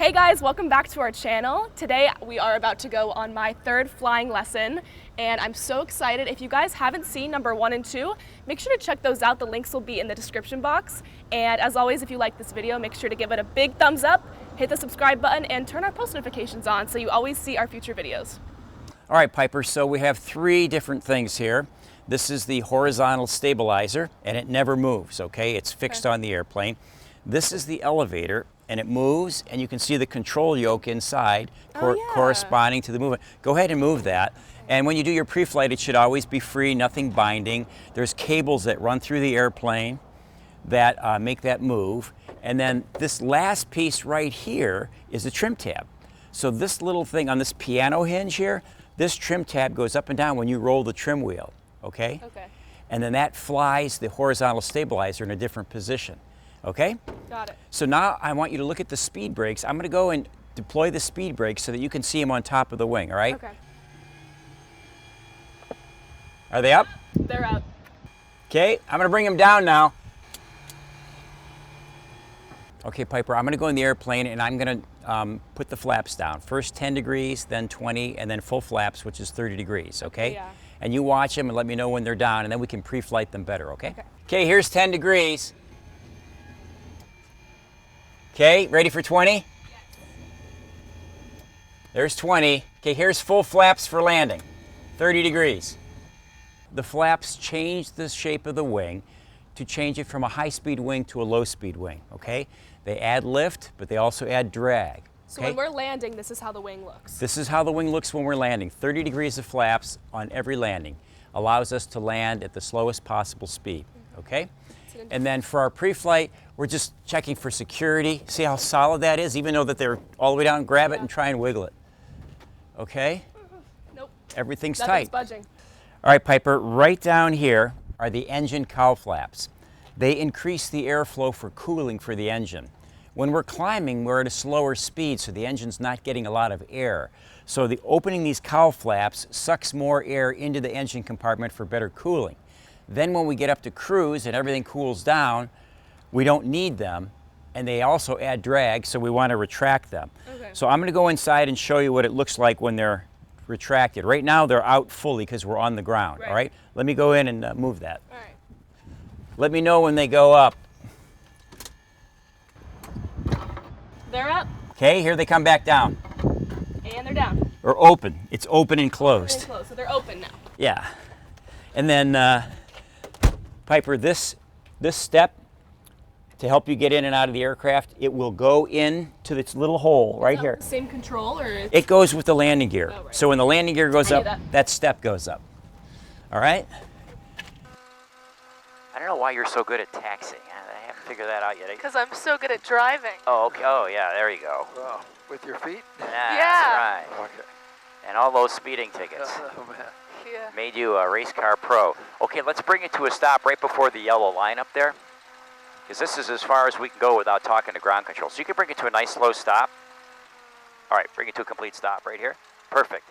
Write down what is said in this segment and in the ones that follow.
Hey guys, welcome back to our channel. Today we are about to go on my third flying lesson and I'm so excited. If you guys haven't seen number 1 and 2, make sure to check those out. The links will be in the description box. And as always, if you like this video, make sure to give it a big thumbs up, hit the subscribe button, and turn our post notifications on so you always see our future videos. All right, Piper, so we have 3 different things here. This is the horizontal stabilizer, and it never moves, okay? It's fixed on the airplane. This is the elevator, and it moves, and you can see the control yoke inside corresponding to the movement. Go ahead and move that. And when you do your pre-flight, it should always be free, nothing binding. There's cables that run through the airplane that make that move. And then this last piece right here is a trim tab. So this little thing on this piano hinge here, this trim tab goes up and down when you roll the trim wheel, okay? Okay. And then that flies the horizontal stabilizer in a different position, okay? Got it. So now I want you to look at the speed brakes. I'm gonna go and deploy the speed brakes so that you can see them on top of the wing, all right? Okay. Are they up? They're up. Okay, I'm gonna bring them down now. Okay, Piper, I'm gonna go in the airplane and I'm gonna put the flaps down. First 10 degrees, then 20, and then full flaps, which is 30 degrees, okay? Yeah. And you watch them and let me know when they're down, and then we can pre-flight them better, okay? Okay, here's 10 degrees. Okay, ready for 20? Yes. There's 20. Okay, here's full flaps for landing. 30 degrees. The flaps change the shape of the wing to change it from a high-speed wing to a low-speed wing, okay? They add lift, but they also add drag. So when we're landing, this is how the wing looks. This is how the wing looks when we're landing. 30 degrees of flaps on every landing allows us to land at the slowest possible speed, okay? And then for our pre-flight, we're just checking for security. See how solid that is, even though that they're all the way down. Grab it and try and wiggle it, okay? Nope. Everything's Nothing's tight. budging. All right, Piper, right down here are the engine cowl flaps. They increase the airflow for cooling for the engine. When we're climbing, we're at a slower speed, so the engine's not getting a lot of air. So opening these cowl flaps sucks more air into the engine compartment for better cooling. Then when we get up to cruise and everything cools down, we don't need them, and they also add drag, so we want to retract them. Okay. So I'm going to go inside and show you what it looks like when they're retracted. Right now they're out fully because we're on the ground, all right? Let me go in and move that. All right. Let me know when they go up. They're up. Okay, here they come back down. And they're down. Or open. It's open and closed. Open and closed, so they're open now. Yeah. And then, Piper, this step to help you get in and out of the aircraft, it will go into this little hole right here. Same control, or? It goes with the landing gear. Oh, right. So when the landing gear goes up, that. that step goes up. All right? I don't know why you're so good at taxiing. I haven't figured that out yet. Because I'm so good at driving. Oh, okay. Oh, yeah, there you go. Oh, with your feet? Yeah. Yeah. That's right. Okay. And all those speeding tickets. Oh, man. Yeah. Made you a race car pro. Okay, let's bring it to a stop right before the yellow line up there. Because this is as far as we can go without talking to ground control. So you can bring it to a nice slow stop. All right, bring it to a complete stop right here. Perfect.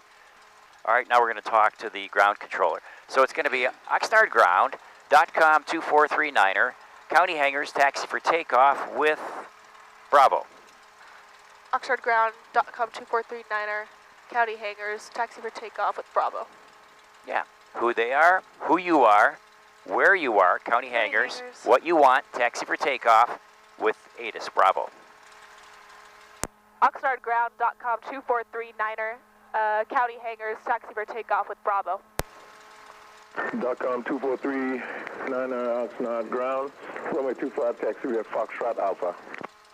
All right, now we're going to talk to the ground controller. So it's going to be oxnardground.com 2439er, County Hangars, taxi for takeoff with Bravo. oxnardground.com 2439er, County Hangars, taxi for takeoff with Bravo. Yeah, who they are, who you are, where you are, County Hangars, what you want, taxi for takeoff with ATIS, Bravo. oxnardground.com 2439er, County Hangars, taxi for takeoff with Bravo. .com 2439er, Oxnard Ground, runway 25, taxi at Foxtrot Alpha.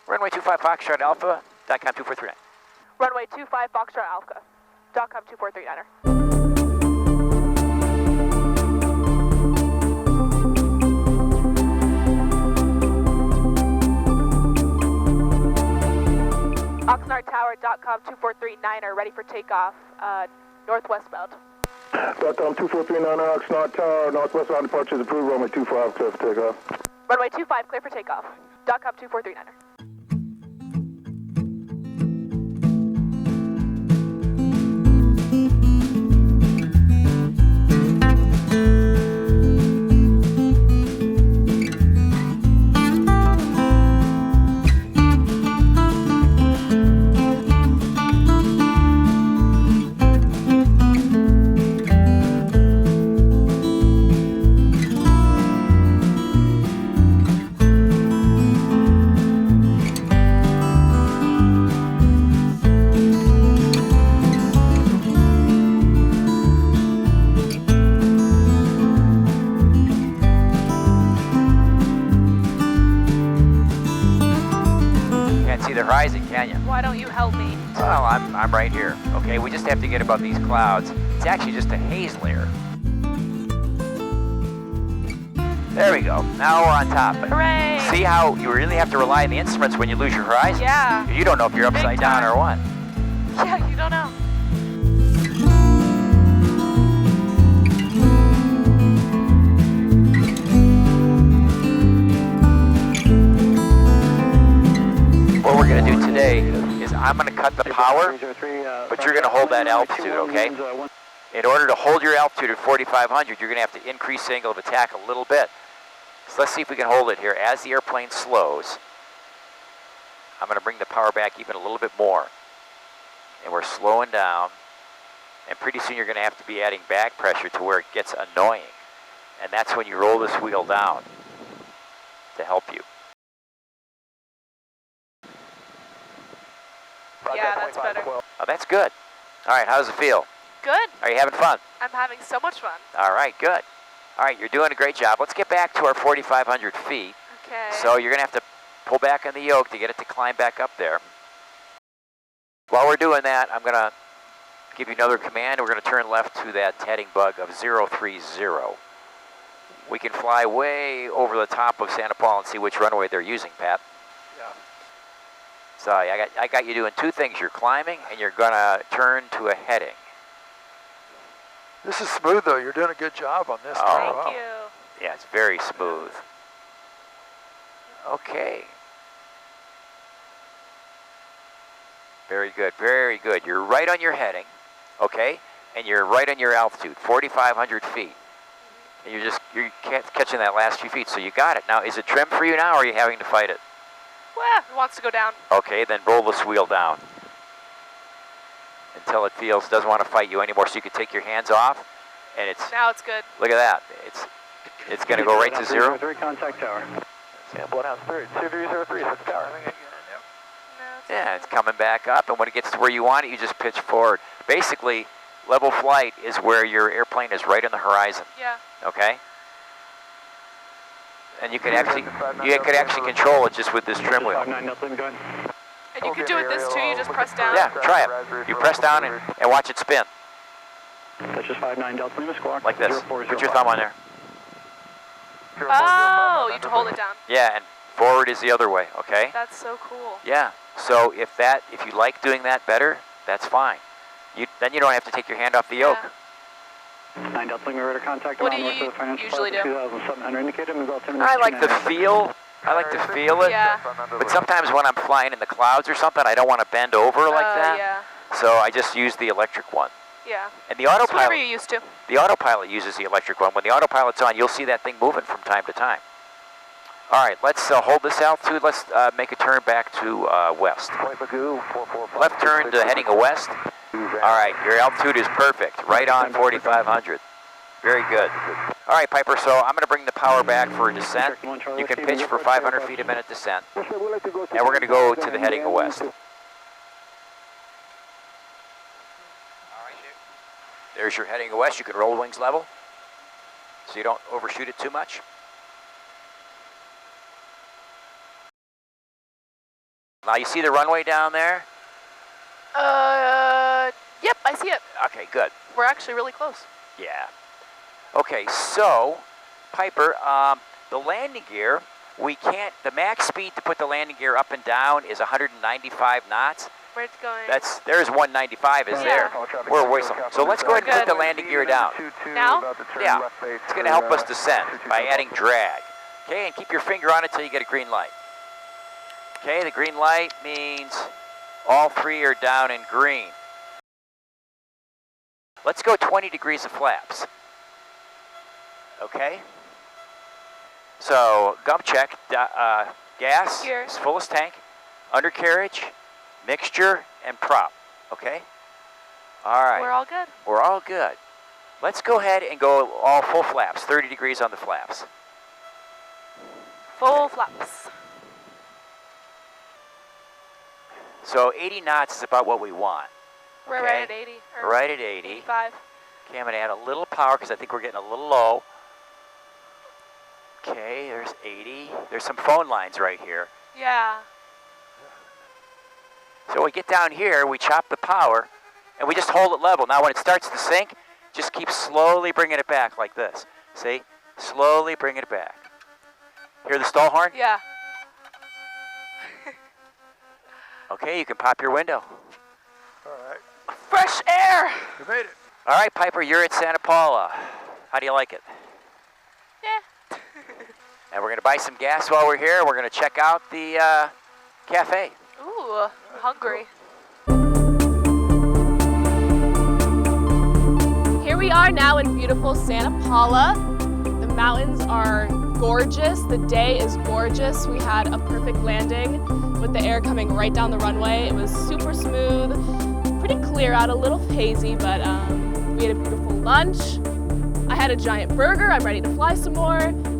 Runway 25 Foxtrot Alpha, .com 2439. Runway 25 Foxtrot Alpha, .com 2439er. OxnardTower.com 2439er, ready for takeoff, northwest bound. .com 2439er, Oxnard Tower, northwest bound departure is approved, runway 25, clear for takeoff. Runway 25, clear for takeoff. .com 2439er. see the horizon, can you? Why don't you help me? Well, I'm right here. Okay, we just have to get above these clouds. It's actually just a haze layer. There we go. Now we're on top. Hooray! See how you really have to rely on the instruments when you lose your horizon? Yeah. You don't know if you're upside down or what. Yeah, you don't know. What we're going to do today is I'm going to cut the power, but you're going to hold that altitude, okay? In order to hold your altitude at 4,500, you're going to have to increase the angle of attack a little bit. So let's see if we can hold it here. As the airplane slows, I'm going to bring the power back even a little bit more. And we're slowing down. And pretty soon you're going to have to be adding back pressure to where it gets annoying. And that's when you roll this wheel down to help you. Yeah, that's better. Oh, that's good. All right, how does it feel? Good. Are you having fun? I'm having so much fun. All right, good. All right, you're doing a great job. Let's get back to our 4,500 feet. Okay. So you're going to have to pull back on the yoke to get it to climb back up there. While we're doing that, I'm going to give you another command. We're going to turn left to that heading bug of 030. We can fly way over the top of Santa Paula and see which runway they're using, Pat. Yeah. So I got you doing two things. You're climbing and you're going to turn to a heading. This is smooth though. You're doing a good job on this. Oh. Thank Wow. you. Yeah, it's very smooth. Okay. Very good, very good. You're right on your heading, okay? And you're right on your altitude, 4,500 feet. And you're catching that last few feet, so you got it. Now, is it trim for you now, or are you having to fight it? Well, it wants to go down. Okay, then roll this wheel down until it doesn't want to fight you anymore. So you can take your hands off, and Now it's good. look at that. It's going to go right to 0. 3 contact tower. Yeah, Bloodhouse 3, 2303, 6 tower. No, it's Yeah, it's coming back up, and when it gets to where you want it, you just pitch forward. Basically, level flight is where your airplane is right on the horizon. Yeah. Okay? And you can actually control it just with this trim wheel. 59 Delta, go ahead. And you can do it this too. You just press down. Yeah, try it. You press down and watch it spin That's just 59 Delta Lima squawk. like this. Put your thumb on there. Oh, you have to hold it down. Yeah, and forward is the other way. Okay? That's so cool. Yeah. So if you like doing that better, that's fine. Then you don't have to take your hand off the yoke. Yeah. 9 Delta Lima radar contact. What do you usually do? 2,700 indicated. I like the feel. I like to feel it. Yeah. But sometimes when I'm flying in the clouds or something, I don't want to bend over like that. Yeah. So I just use the electric one. Yeah. And the It's whatever autopilot, you're used to. the autopilot uses the electric one. When the autopilot's on, you'll see that thing moving from time to time. All right, let's hold this altitude. Let's make a turn back to west. Left turn to heading west. All right, your altitude is perfect, right on 4,500. Very good. All right, Piper, so I'm going to bring the power back for a descent. You can pitch for 500 feet a minute descent. And we're going to go to the heading west. All right, there's your heading west. You can roll wings level so you don't overshoot it too much. Now you see the runway down there? Yep, I see it. Okay, good. We're actually really close. Yeah. Okay, so, Piper, the landing gear, the max speed to put the landing gear up and down is 195 knots. Where's it going? There's 195 is there. We're way so let's go ahead and put the landing gear down. Now? Yeah, it's going to help us descend by adding drag. Okay, and keep your finger on it till you get a green light. Okay, the green light means all three are down in green. Let's go 20 degrees of flaps. Okay? So, gump check, gas Here. is fullest tank, undercarriage, mixture, and prop. Okay? All right. We're all good. We're all good. Let's go ahead and go all full flaps, 30 degrees on the flaps. Full flaps. So 80 knots is about what we want. We're Okay. right at 80. Or Right at 80. 85. Okay, I'm going to add a little power because I think we're getting a little low. Okay, there's 80. There's some phone lines right here. Yeah. So we get down here, we chop the power, and we just hold it level. Now when it starts to sink, just keep slowly bringing it back like this. See? Slowly bring it back. Hear the stall horn? Yeah. Okay, you can pop your window. All right. Fresh air. You made it. All right, Piper, you're at Santa Paula. How do you like it? Yeah. And we're going to buy some gas while we're here. We're going to check out the cafe. Ooh, I'm hungry. Here we are now in beautiful Santa Paula. The mountains are gorgeous. The day is gorgeous. We had a perfect landing with the air coming right down the runway. It was super smooth, pretty clear out, a little hazy, but we had a beautiful lunch. I had a giant burger. I'm ready to fly some more,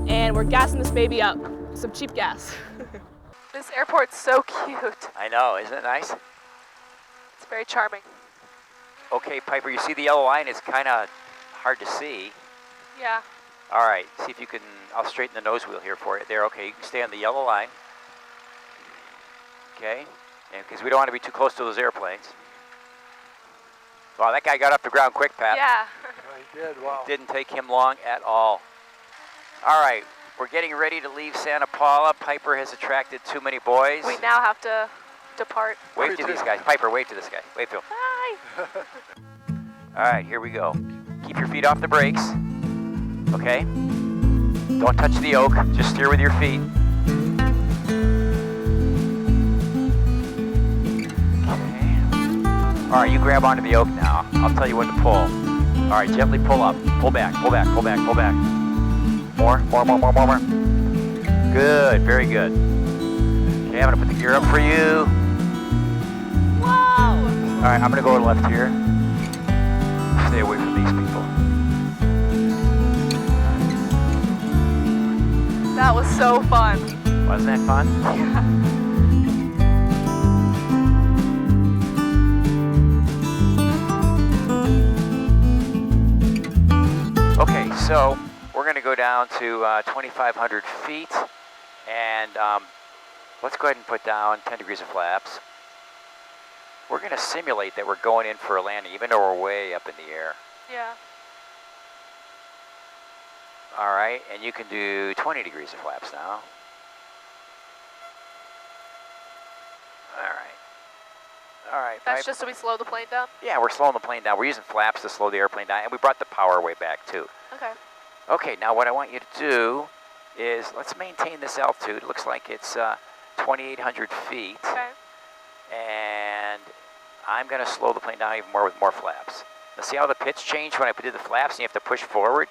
and we're gassing this baby up. Some cheap gas. This airport's so cute. I know, isn't it nice? It's very charming. Okay, Piper, you see the yellow line? It's kind of hard to see. Yeah. All right, see if you can, I'll straighten the nose wheel here for you. There, okay, you can stay on the yellow line. Okay, because we don't want to be too close to those airplanes. Wow, that guy got off the ground quick, Pat. Yeah. Oh, he did. Wow. Didn't take him long at all. All right, we're getting ready to leave Santa Paula. Piper has attracted too many boys. We now have to depart. Wave to these guys. Piper, wave to this guy. Wave to him. Bye. All right, here we go. Keep your feet off the brakes. Okay? Don't touch the yoke. Just steer with your feet. Okay. All right, you grab onto the yoke now. I'll tell you when to pull. All right, gently pull up. Pull back, pull back, pull back, pull back. More. Good, very good. Okay, I'm gonna put the gear up for you. Whoa. All right, I'm gonna go to the left here. Stay away from these people. That was so fun. Wasn't that fun? Yeah. Okay, so we're going to go down to 2,500 feet, and let's go ahead and put down 10 degrees of flaps. We're going to simulate that we're going in for a landing, even though we're way up in the air. Yeah. All right, and you can do 20 degrees of flaps now. All right. That's just so we slow the plane down? Yeah, we're slowing the plane down. We're using flaps to slow the airplane down, and we brought the power way back too. Okay. Okay, now what I want you to do is let's maintain this altitude. It looks like it's 2,800 feet. Okay. And I'm going to slow the plane down even more with more flaps. Now see how the pitch changed when I did the flaps and you have to push forward?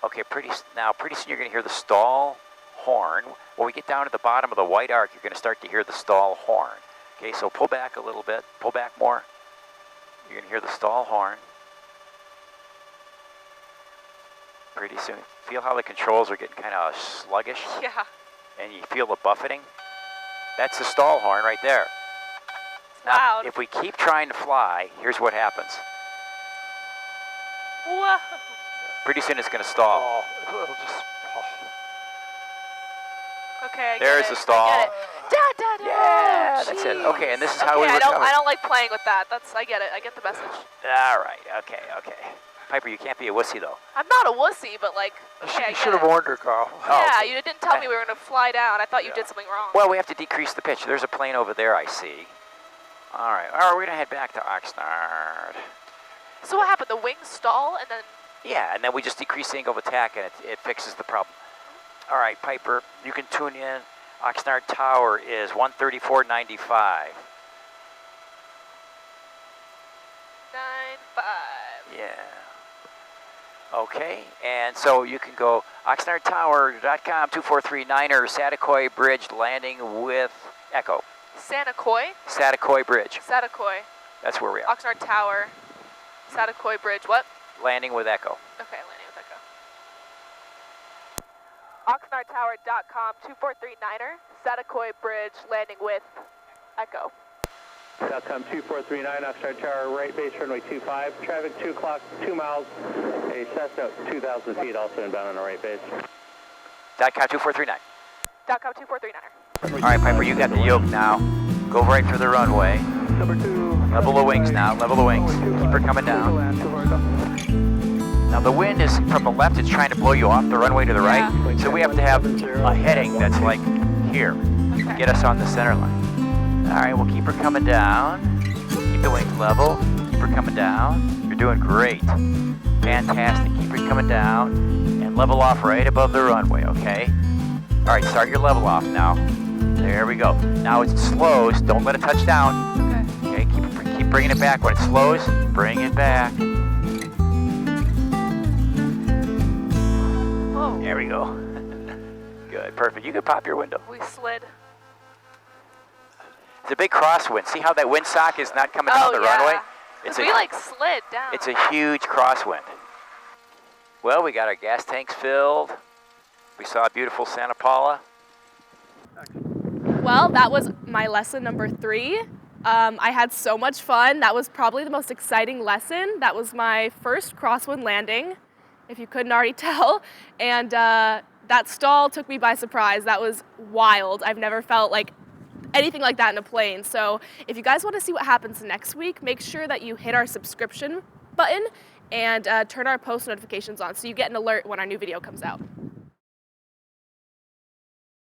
Okay, pretty soon you're going to hear the stall horn. When we get down to the bottom of the white arc, you're going to start to hear the stall horn. Okay, so pull back a little bit, pull back more. You're going to hear the stall horn. Pretty soon. Feel how the controls are getting kind of sluggish? Yeah. And you feel the buffeting? That's the stall horn right there. It's Now, loud. if we keep trying to fly, here's what happens. Whoa. Pretty soon it's going to stall. Oh, it'll just. Okay, I There's get the it. stall. I get it. Da, da, da. Yeah, Oh, that's it. jeez. Okay, and this is how we I recover. don't like playing with that. I get it. I get the message. All right, okay. Piper, you can't be a wussy though. I'm not a wussy, but like, okay, I You get should have it. warned her, Carl. Oh, Yeah, okay. you didn't tell me we were going to fly down. I thought you Yeah. did something wrong. Well, we have to decrease the pitch. There's a plane over there I see. All right, we're going to head back to Oxnard. So what happened? The wings stall and then... Yeah, and then we just decrease the angle of attack and it fixes the problem. All right, Piper, you can tune in. Oxnard Tower is 134.95. 9.5. Yeah. Okay, and so you can go oxnardtower.com, 243-9er, Satakoy Bridge, landing with Echo. Satakoy? Satakoy Bridge, Satakoy. that's where we are. Oxnard Tower. Satakoy Bridge. What? Landing with Echo. Okay, landing with Echo. OxnardTower.com, 243-9er, Satakoy Bridge, landing with Echo. Southcom 2439, Oxnard Tower, right base, runway 25. Traffic 2 o'clock, 2 miles. A Cessna 2,000 feet, also inbound on the right base. .com 2439. .com 2439er. All right, Piper, you got the yoke now. Go right for the runway. Number 2. Level the wings now, level the wings. Keep her coming down. Now the wind is from the left, it's trying to blow you off the runway to the right. So we have to have a heading that's like here. Get us on the center line. All right, we'll keep her coming down. Keep the wings level. Keep her coming down. You're doing great. Fantastic. Keep her coming down and level off right above the runway, okay? All right, start your level off now. There we go. Now it slows. Don't let it touch down. Okay, keep bringing it back. When it slows, bring it back. Whoa. There we go. Good, perfect. You can pop your window. We slid. It's a big crosswind. See how that windsock is not coming down the runway? It's we like slid down. It's a huge crosswind. Well, we got our gas tanks filled. We saw beautiful Santa Paula. Well, that was my lesson number 3. I had so much fun. That was probably the most exciting lesson. That was my first crosswind landing, if you couldn't already tell. And that stall took me by surprise. That was wild. I've never felt like anything like that in a plane. So if you guys want to see what happens next week, make sure that you hit our subscription button and turn our post notifications on so you get an alert when our new video comes out.